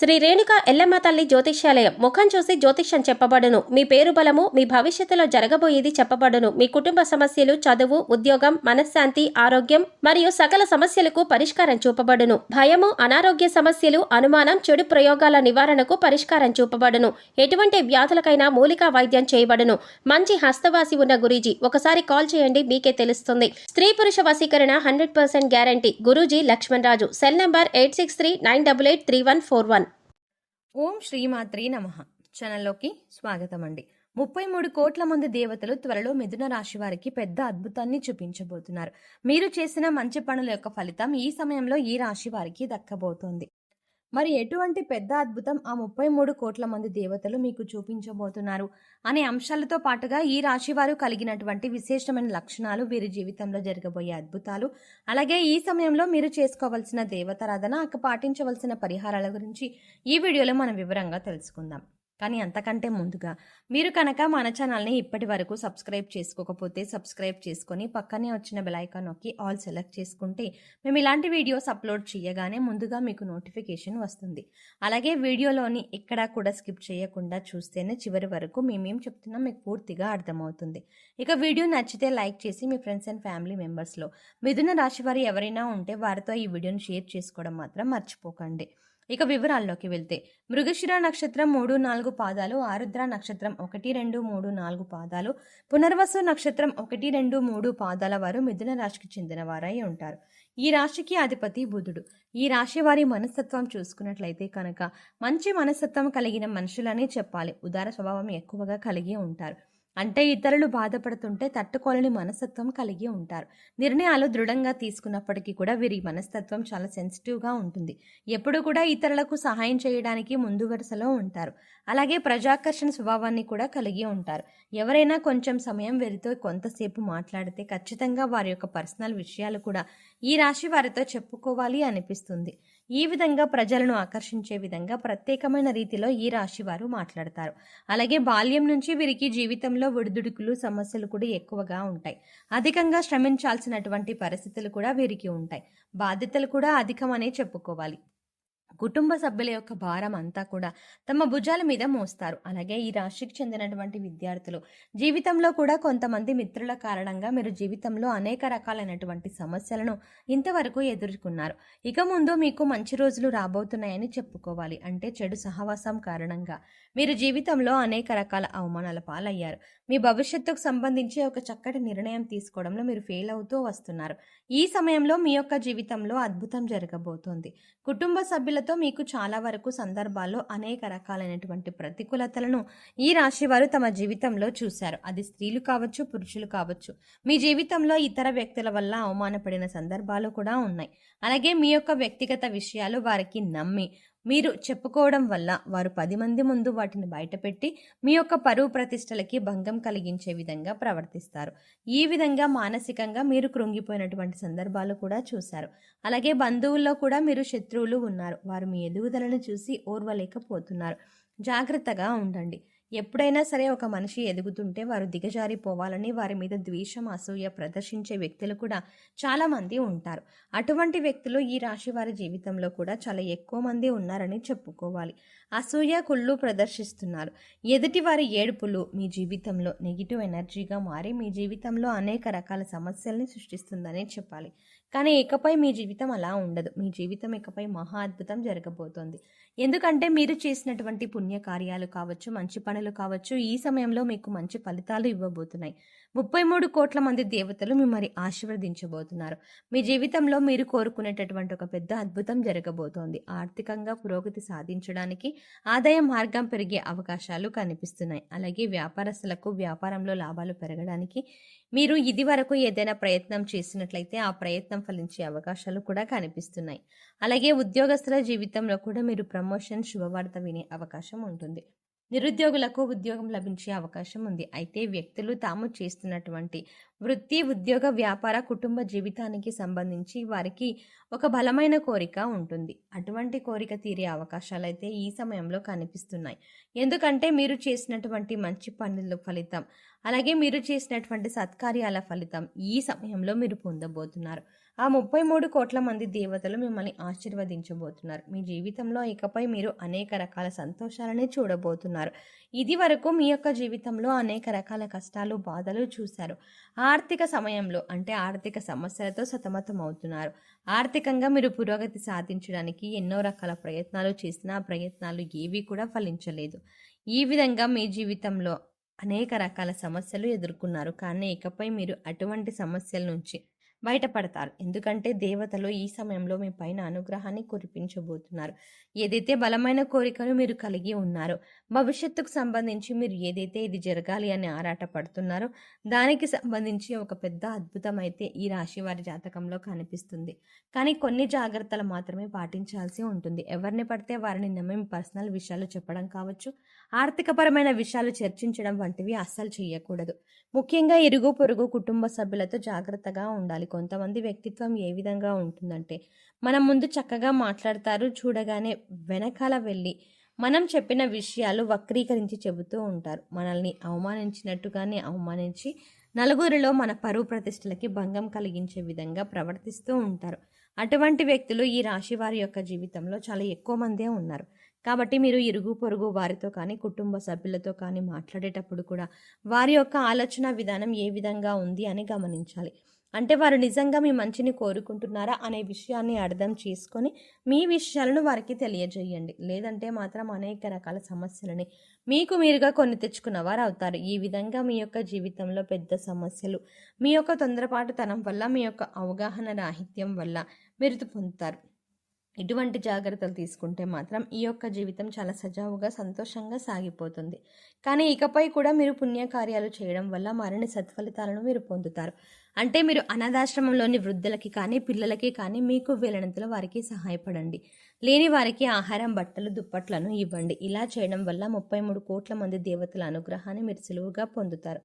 శ్రీ రేణుక ఎల్లమ్మ తల్లి జ్యోతిష్యాలయం ముఖం చూసి జ్యోతిష్యం చెప్పబడును. మీ పేరు బలము, మీ భవిష్యత్తులో జరగబోయేది చెప్పబడును. మీ కుటుంబ సమస్యలు, చదువు, ఉద్యోగం, మనశ్శాంతి, ఆరోగ్యం మరియు సకల సమస్యలకు పరిష్కారం చూపబడును. భయము, అనారోగ్య సమస్యలు, అనుమానం, చెడు ప్రయోగాల నివారణకు పరిష్కారం చూపబడును. ఎటువంటి వ్యాధులకైనా మూలికా వైద్యం చేయబడును. మంచి హస్తవాసి ఉన్న గురూజీ, ఒకసారి కాల్ చేయండి, మీకే తెలుస్తుంది. స్త్రీ పురుష వశీకరణ 100% guarantee. Guruji Lakshman Raju. Cell number 8639883141. ఓం శ్రీమాత్రే నమః. ఛానల్లోకి స్వాగతం అండి. 33 కోట్ల మంది దేవతలు త్వరలో మిథున రాశి వారికి పెద్ద అద్భుతాన్ని చూపించబోతున్నారు. మీరు చేసిన మంచి పనుల యొక్క ఫలితం ఈ సమయంలో ఈ రాశి వారికి దక్కబోతోంది. మరి ఎటువంటి పెద్ద అద్భుతం ఆ 33 కోట్ల మంది దేవతలు మీకు చూపించబోతున్నారు అనే అంశాలతో పాటుగా ఈ రాశి వారు కలిగినటువంటి విశేషమైన లక్షణాలు, వీరి జీవితంలో జరగబోయే అద్భుతాలు, అలాగే ఈ సమయంలో మీరు చేసుకోవాల్సిన దేవతారాధన, పాటించవలసిన పరిహారాల గురించి ఈ వీడియోలో మనం వివరంగా తెలుసుకుందాం. కానీ అంతకంటే ముందుగా మీరు కనుక మన ఛానల్ని ఇప్పటి వరకు సబ్స్క్రైబ్ చేసుకోకపోతే సబ్స్క్రైబ్ చేసుకొని పక్కనే వచ్చిన బెల్ ఐకాన్ నొక్కి ఆల్ సెలెక్ట్ చేసుకుంటే మేము ఇలాంటి వీడియోస్ అప్లోడ్ చేయగానే ముందుగా మీకు నోటిఫికేషన్ వస్తుంది. అలాగే వీడియోలోని ఎక్కడా కూడా స్కిప్ చేయకుండా చూస్తేనే చివరి వరకు మేమేం చెప్తున్నాం మీకు పూర్తిగా అర్థమవుతుంది. ఇక వీడియో నచ్చితే లైక్ చేసి మీ ఫ్రెండ్స్ అండ్ ఫ్యామిలీ మెంబర్స్లో మిథున రాశి వారు ఎవరైనా ఉంటే వారితో ఈ వీడియోని షేర్ చేసుకోవడం మాత్రం మర్చిపోకండి. ఇక వివరాల్లోకి వెళ్తే మృగశిర నక్షత్రం 3-4 పాదాలు, ఆరుద్ర నక్షత్రం 1-2-3-4 పాదాలు, పునర్వసు నక్షత్రం 1-2-3 పాదాల వారు మిథున రాశికి చెందిన వారై ఉంటారు. ఈ రాశికి అధిపతి బుధుడు. ఈ రాశి వారి మనస్తత్వం చూసుకున్నట్లయితే కనుక మంచి మనస్తత్వం కలిగిన మనుషులనే చెప్పాలి. ఉదార స్వభావం ఎక్కువగా కలిగి ఉంటారు. అంటే ఇతరులు బాధపడుతుంటే తట్టుకోలేని మనస్తత్వం కలిగి ఉంటారు. నిర్ణయాలు దృఢంగా తీసుకున్నప్పటికీ కూడా వీరి మనస్తత్వం చాలా సెన్సిటివ్గా ఉంటుంది. ఎప్పుడు కూడా ఇతరులకు సహాయం చేయడానికి ముందు వరుసలో ఉంటారు. అలాగే ప్రజాకర్షణ స్వభావాన్ని కూడా కలిగి ఉంటారు. ఎవరైనా కొంచెం సమయం వీరితో కొంతసేపు మాట్లాడితే ఖచ్చితంగా వారి యొక్క పర్సనల్ విషయాలు కూడా ఈ రాశి వారితో చెప్పుకోవాలి అనిపిస్తుంది. ఈ విధంగా ప్రజలను ఆకర్షించే విధంగా ప్రత్యేకమైన రీతిలో ఈ రాశి వారు మాట్లాడతారు. అలాగే బాల్యం నుంచి వీరికి జీవితంలో ఒడిదుడుకులు, సమస్యలు కూడా ఎక్కువగా ఉంటాయి. అధికంగా శ్రమించాల్సినటువంటి పరిస్థితులు కూడా వీరికి ఉంటాయి. బాధ్యతలు కూడా అధికమనే చెప్పుకోవాలి. కుటుంబ సభ్యుల యొక్క భారం అంతా కూడా తమ భుజాల మీద మోస్తారు. అలాగే ఈ రాశికి చెందినటువంటి విద్యార్థులు జీవితంలో కూడా కొంతమంది మిత్రుల కారణంగా మీరు జీవితంలో అనేక రకాలైనటువంటి సమస్యలను ఇంతవరకు ఎదుర్కొన్నారు. ఇక ముందు మీకు మంచి రోజులు రాబోతున్నాయని చెప్పుకోవాలి. అంటే చెడు సహవాసం కారణంగా మీరు జీవితంలో అనేక రకాల అవమానాల పాలయ్యారు. మీ భవిష్యత్తుకు సంబంధించి ఒక చక్కటి నిర్ణయం తీసుకోవడంలో మీరు ఫెయిల్ అవుతూ వస్తున్నారు. ఈ సమయంలో మీ యొక్క జీవితంలో అద్భుతం జరగబోతోంది. కుటుంబ సభ్యులతో మీకు చాలా వరకు సందర్భాల్లో అనేక రకాలైనటువంటి ప్రతికూలతలను ఈ రాశి వారు తమ జీవితంలో చూశారు. అది స్త్రీలు కావచ్చు, పురుషులు కావచ్చు. మీ జీవితంలో ఇతర వ్యక్తుల వల్ల అవమానపడిన సందర్భాలు కూడా ఉన్నాయి. అలాగే మీ యొక్క వ్యక్తిగత విషయాలు వారికి నమ్మి మీరు చెప్పుకోవడం వల్ల వారు 10 మంది ముందు వాటిని బయటపెట్టి మీ యొక్క పరువు ప్రతిష్టలకి భంగం కలిగించే విధంగా ప్రవర్తిస్తారు. ఈ విధంగా మానసికంగా మీరు కృంగిపోయినటువంటి సందర్భాలు కూడా చూశారు. అలాగే బంధువుల్లో కూడా మీరు శత్రువులు ఉన్నారు. వారు మీ ఎదుగుదలను చూసి ఓర్వలేకపోతున్నారు. జాగ్రత్తగా ఉండండి. ఎప్పుడైనా సరే ఒక మనిషి ఎదుగుతుంటే వారు దిగజారిపోవాలని వారి మీద ద్వేషం, అసూయ ప్రదర్శించే వ్యక్తులు కూడా చాలా మంది ఉంటారు. అటువంటి వ్యక్తులు ఈ రాశి వారి జీవితంలో కూడా చాలా ఎక్కువ మంది ఉన్నారని చెప్పుకోవాలి. అసూయ, కుళ్ళు ప్రదర్శిస్తున్నారు. ఎదుటి వారి ఏడుపులు మీ జీవితంలో నెగిటివ్ ఎనర్జీగా మారి మీ జీవితంలో అనేక రకాల సమస్యల్ని సృష్టిస్తుందని చెప్పాలి. కానీ ఇకపై మీ జీవితం అలా ఉండదు. మీ జీవితం ఇకపై మహా అద్భుతం జరగబోతోంది. ఎందుకంటే మీరు చేసినటువంటి పుణ్యకార్యాలు కావచ్చు, మంచి పనులు కావచ్చు, ఈ సమయంలో మీకు మంచి ఫలితాలు ఇవ్వబోతున్నాయి. 33 కోట్ల మంది దేవతలు మిమ్మల్ని ఆశీర్వదించబోతున్నారు. మీ జీవితంలో మీరు కోరుకునేటటువంటి ఒక పెద్ద అద్భుతం జరగబోతోంది. ఆర్థికంగా పురోగతి సాధించడానికి ఆదాయ మార్గం పెరిగే అవకాశాలు కనిపిస్తున్నాయి. అలాగే వ్యాపారస్తులకు వ్యాపారంలో లాభాలు పెరగడానికి మీరు ఇది వరకు ఏదైనా ప్రయత్నం చేసినట్లయితే ఆ ప్రయత్నం ఫలించే అవకాశాలు కూడా కనిపిస్తున్నాయి. అలాగే ఉద్యోగస్తుల జీవితంలో కూడా మీరు ప్రమోషన్, శుభవార్త వినే అవకాశం ఉంటుంది. నిరుద్యోగులకు ఉద్యోగం లభించే అవకాశం ఉంది. అయితే వ్యక్తులు తాము చేస్తున్నటువంటి వృత్తి, ఉద్యోగ, వ్యాపార, కుటుంబ జీవితానికి సంబంధించి వారికి ఒక బలమైన కోరిక ఉంటుంది. అటువంటి కోరిక తీరే అవకాశాలు అయితే ఈ సమయంలో కనిపిస్తున్నాయి. ఎందుకంటే మీరు చేసినటువంటి మంచి పనుల ఫలితం, అలాగే మీరు చేసినటువంటి సత్కార్యాల ఫలితం ఈ సమయంలో మీరు పొందబోతున్నారు. ఆ 33 కోట్ల మంది దేవతలు మిమ్మల్ని ఆశీర్వదించబోతున్నారు. మీ జీవితంలో ఇకపై మీరు అనేక రకాల సంతోషాలని చూడబోతున్నారు. ఇది వరకు మీ యొక్క జీవితంలో అనేక రకాల కష్టాలు, బాధలు చూశారు. ఆర్థిక సమయంలో అంటే ఆర్థిక సమస్యలతో సతమతం అవుతున్నారు. ఆర్థికంగా మీరు పురోగతి సాధించడానికి ఎన్నో రకాల ప్రయత్నాలు చేసినా ఆ ప్రయత్నాలు ఏవి కూడా ఫలించలేదు. ఈ విధంగా మీ జీవితంలో అనేక రకాల సమస్యలు ఎదుర్కొన్నారు. కానీ ఇకపై మీరు అటువంటి సమస్యల నుంచి బయటపడతారు. ఎందుకంటే దేవతలు ఈ సమయంలో మీ పైన అనుగ్రహాన్ని కురిపించబోతున్నారు. ఏదైతే బలమైన కోరికను మీరు కలిగి ఉన్నారో, భవిష్యత్తుకు సంబంధించి మీరు ఏదైతే ఇది జరగాలి అని ఆరాటపడుతున్నారో దానికి సంబంధించి ఒక పెద్ద అద్భుతం అయితే ఈ రాశి వారి జాతకంలో కనిపిస్తుంది. కానీ కొన్ని జాగ్రత్తలు మాత్రమే పాటించాల్సి ఉంటుంది. ఎవరిని పడితే వారిని నమ్మి మీ పర్సనల్ విషయాలు చెప్పడం కావచ్చు, ఆర్థికపరమైన విషయాలు చర్చించడం వంటివి అస్సలు చేయకూడదు. ముఖ్యంగా ఇరుగు పొరుగు కుటుంబ సభ్యులతో జాగ్రత్తగా ఉండాలి. కొంతమంది వ్యక్తిత్వం ఏ విధంగా ఉంటుందంటే మన ముందు చక్కగా మాట్లాడతారు, చూడగానే వెనకాల వెళ్ళి మనం చెప్పిన విషయాలు వక్రీకరించి చెబుతూ ఉంటారు. మనల్ని అవమానించినట్టుగానే అవమానించి నలుగురిలో మన పరువు ప్రతిష్టలకి భంగం కలిగించే విధంగా ప్రవర్తిస్తూ ఉంటారు. అటువంటి వ్యక్తులు ఈ రాశి వారి యొక్క జీవితంలో చాలా ఎక్కువ మందే ఉన్నారు. కాబట్టి మీరు ఇరుగు పొరుగు వారితో కానీ కుటుంబ సభ్యులతో కానీ మాట్లాడేటప్పుడు కూడా వారి యొక్క ఆలోచన విధానం ఏ విధంగా ఉంది అని గమనించాలి. అంటే వారు నిజంగా మీ మంచిని కోరుకుంటున్నారా అనే విషయాన్ని అర్థం చేసుకొని మీ విషయాలను వారికి తెలియజేయండి. లేదంటే మాత్రం అనేక రకాల సమస్యలని మీకు మీరుగా కొని తెచ్చుకున్న వారు అవుతారు. ఈ విధంగా మీ యొక్క జీవితంలో పెద్ద సమస్యలు మీ యొక్క తొందరపాటుతనం వల్ల, మీ యొక్క అవగాహన రాహిత్యం వల్ల మీరు పొందుతారు. ఇటువంటి జాగ్రత్తలు తీసుకుంటే మాత్రం ఈ యొక్క జీవితం చాలా సజావుగా సంతోషంగా సాగిపోతుంది. కానీ ఇకపై కూడా మీరు పుణ్యకార్యాలు చేయడం వల్ల మరిన్ని సత్ఫలితాలను మీరు పొందుతారు. అంటే మీరు అనాథాశ్రమంలోని వృద్ధులకి కానీ పిల్లలకి కానీ మీకు వీలైనంతలో వారికి సహాయపడండి. లేని వారికి ఆహారం, బట్టలు, దుప్పట్లను ఇవ్వండి. ఇలా చేయడం వల్ల 33 కోట్ల మంది దేవతల అనుగ్రహాన్ని మీరు సులువుగా పొందుతారు.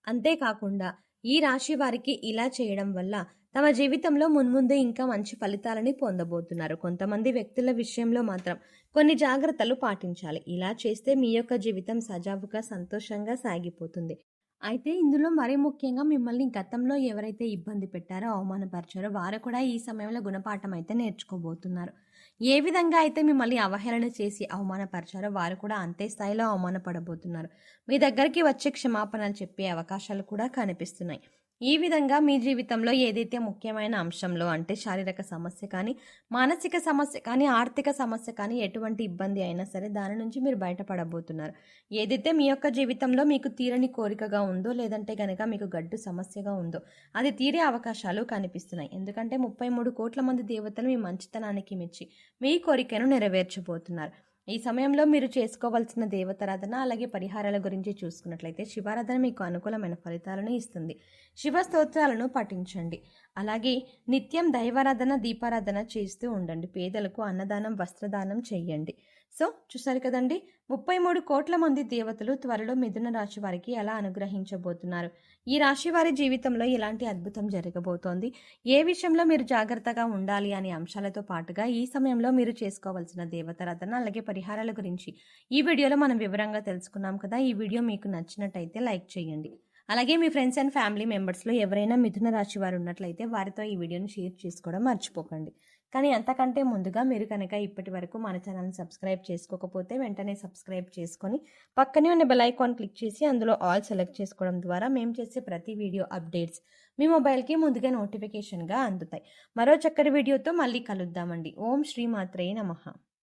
అంతేకాకుండా ఈ రాశి వారికి ఇలా చేయడం వల్ల తమ జీవితంలో మున్ముందే ఇంకా మంచి ఫలితాలని పొందబోతున్నారు. కొంతమంది వ్యక్తుల విషయంలో మాత్రం కొన్ని జాగ్రత్తలు పాటించాలి. ఇలా చేస్తే మీ యొక్క జీవితం సజావుగా సంతోషంగా సాగిపోతుంది. అయితే ఇందులో మరీ ముఖ్యంగా మిమ్మల్ని గతంలో ఎవరైతే ఇబ్బంది పెట్టారో, అవమానపరిచారో వారు కూడా ఈ సమయంలో గుణపాఠం అయితే నేర్చుకోబోతున్నారు. ఏ విధంగా అయితే మిమ్మల్ని అవహేళన చేసి అవమానపరిచారో వారు కూడా అంతే స్థాయిలో అవమానపడబోతున్నారు. మీ దగ్గరికి వచ్చే క్షమాపణలు చెప్పే అవకాశాలు కూడా కనిపిస్తున్నాయి. ఈ విధంగా మీ జీవితంలో ఏదైతే ముఖ్యమైన అంశంలో అంటే శారీరక సమస్య కానీ, మానసిక సమస్య కానీ, ఆర్థిక సమస్య కానీ ఎటువంటి ఇబ్బంది అయినా సరే దాని నుంచి మీరు బయటపడబోతున్నారు. ఏదైతే మీ యొక్క జీవితంలో మీకు తీరని కోరికగా ఉందో, లేదంటే కనుక మీకు గడ్డు సమస్యగా ఉందో అది తీరే అవకాశాలు కనిపిస్తున్నాయి. ఎందుకంటే 33 కోట్ల మంది దేవతలు మీ మంచితనానికి మెచ్చి మీ కోరికను నెరవేర్చబోతున్నారు. ఈ సమయంలో మీరు చేసుకోవాల్సిన దేవతారాధన అలాగే పరిహారాల గురించి చూసుకున్నట్లయితే శివారాధన మీకు అనుకూలమైన ఫలితాలను ఇస్తుంది. శివ స్తోత్రాలను పఠించండి. అలాగే నిత్యం దైవారాధన, దీపారాధన చేస్తూ ఉండండి. పేదలకు అన్నదానం, వస్త్రదానం చేయండి. సో చూసారు కదండి, 33 కోట్ల మంది దేవతలు త్వరలో మిథున రాశి వారికి ఎలా అనుగ్రహించబోతున్నారు, ఈ రాశి వారి జీవితంలో ఎలాంటి అద్భుతం జరగబోతోంది, ఏ విషయంలో మీరు జాగ్రత్తగా ఉండాలి అనే అంశాలతో పాటుగా ఈ సమయంలో మీరు చేసుకోవాల్సిన దేవతారాధన అలాగే పరిహారాల గురించి ఈ వీడియోలో మనం వివరంగా తెలుసుకున్నాం కదా. ఈ వీడియో మీకు నచ్చినట్టయితే లైక్ చేయండి. అలాగే మీ ఫ్రెండ్స్ అండ్ ఫ్యామిలీ మెంబర్స్లో ఎవరైనా మిథున రాశి వారు ఉన్నట్లయితే వారితో ఈ వీడియోని షేర్ చేసుకోవడం మర్చిపోకండి. కానీ అంతకంటే ముందుగా మీరు కనుక ఇప్పటి వరకు మన ఛానల్ని సబ్స్క్రైబ్ చేసుకోకపోతే వెంటనే సబ్స్క్రైబ్ చేసుకొని పక్కనే ఉన్న బెల్ ఐకాన్ క్లిక్ చేసి అందులో ఆల్ సెలెక్ట్ చేసుకోవడం ద్వారా మేము చేసే ప్రతి వీడియో అప్డేట్స్ మీ మొబైల్కి ముందుగా నోటిఫికేషన్గా అందుతాయి. మరో చక్కటి వీడియోతో మళ్ళీ కలుద్దామండి. ఓం శ్రీ మాత్రే నమః.